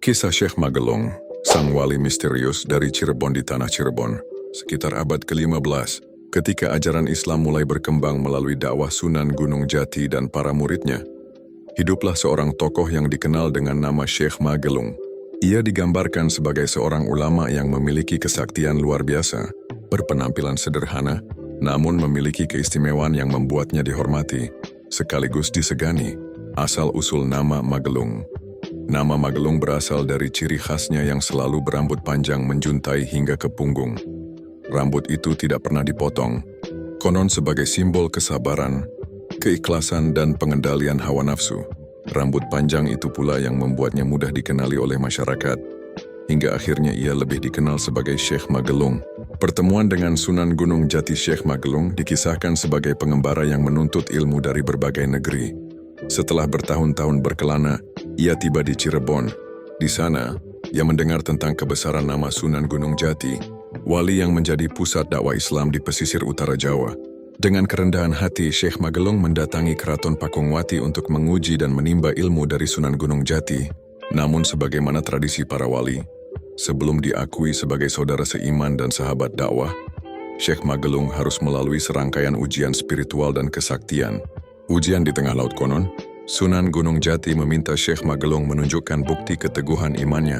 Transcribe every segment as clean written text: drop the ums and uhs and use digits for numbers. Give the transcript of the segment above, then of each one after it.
Kisah Syekh Magelung, sang wali misterius dari Cirebon di tanah Cirebon, sekitar abad ke-15, ketika ajaran Islam mulai berkembang melalui dakwah Sunan Gunung Jati dan para muridnya. Hiduplah seorang tokoh yang dikenal dengan nama Syekh Magelung. Ia digambarkan sebagai seorang ulama yang memiliki kesaktian luar biasa, berpenampilan sederhana, namun memiliki keistimewaan yang membuatnya dihormati, sekaligus disegani, asal-usul nama Magelung. Nama Magelung berasal dari ciri khasnya yang selalu berambut panjang menjuntai hingga ke punggung. Rambut itu tidak pernah dipotong, konon sebagai simbol kesabaran, keikhlasan dan pengendalian hawa nafsu. Rambut panjang itu pula yang membuatnya mudah dikenali oleh masyarakat, hingga akhirnya ia lebih dikenal sebagai Syekh Magelung. Pertemuan dengan Sunan Gunung Jati Syekh Magelung dikisahkan sebagai pengembara yang menuntut ilmu dari berbagai negeri. Setelah bertahun-tahun berkelana, ia tiba di Cirebon. Di sana, ia mendengar tentang kebesaran nama Sunan Gunung Jati, wali yang menjadi pusat dakwah Islam di pesisir utara Jawa. Dengan kerendahan hati, Syekh Magelung mendatangi Keraton Pakungwati untuk menguji dan menimba ilmu dari Sunan Gunung Jati. Namun sebagaimana tradisi para wali, sebelum diakui sebagai saudara seiman dan sahabat dakwah, Syekh Magelung harus melalui serangkaian ujian spiritual dan kesaktian. Ujian di tengah laut konon, Sunan Gunung Jati meminta Syekh Magelung menunjukkan bukti keteguhan imannya.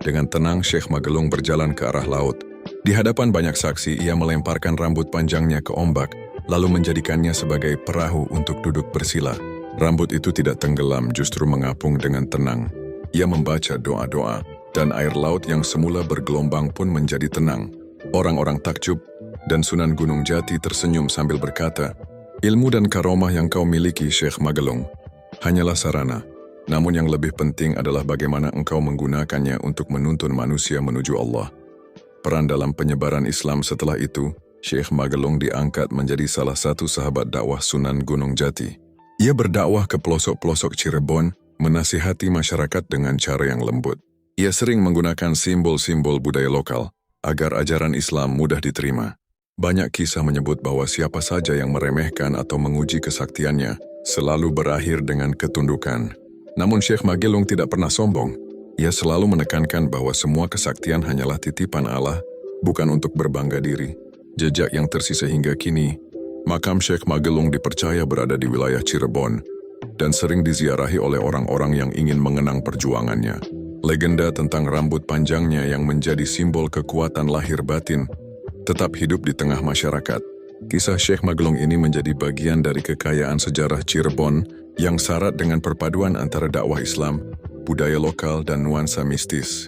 Dengan tenang, Syekh Magelung berjalan ke arah laut. Di hadapan banyak saksi, ia melemparkan rambut panjangnya ke ombak, lalu menjadikannya sebagai perahu untuk duduk bersila. Rambut itu tidak tenggelam, justru mengapung dengan tenang. Ia membaca doa-doa, dan air laut yang semula bergelombang pun menjadi tenang. Orang-orang takjub, dan Sunan Gunung Jati tersenyum sambil berkata, "Ilmu dan karomah yang kau miliki, Syekh Magelung, hanyalah sarana. Namun yang lebih penting adalah bagaimana engkau menggunakannya untuk menuntun manusia menuju Allah." Peran dalam penyebaran Islam setelah itu, Syekh Magelung diangkat menjadi salah satu sahabat dakwah Sunan Gunung Jati. Ia berdakwah ke pelosok-pelosok Cirebon, menasihati masyarakat dengan cara yang lembut. Ia sering menggunakan simbol-simbol budaya lokal, agar ajaran Islam mudah diterima. Banyak kisah menyebut bahwa siapa saja yang meremehkan atau menguji kesaktiannya selalu berakhir dengan ketundukan. Namun Syekh Magelung tidak pernah sombong. Ia selalu menekankan bahwa semua kesaktian hanyalah titipan Allah, bukan untuk berbangga diri. Jejak yang tersisa hingga kini, makam Syekh Magelung dipercaya berada di wilayah Cirebon dan sering diziarahi oleh orang-orang yang ingin mengenang perjuangannya. Legenda tentang rambut panjangnya yang menjadi simbol kekuatan lahir batin tetap hidup di tengah masyarakat. Kisah Syekh Magelung ini menjadi bagian dari kekayaan sejarah Cirebon yang syarat dengan perpaduan antara dakwah Islam, budaya lokal, dan nuansa mistis.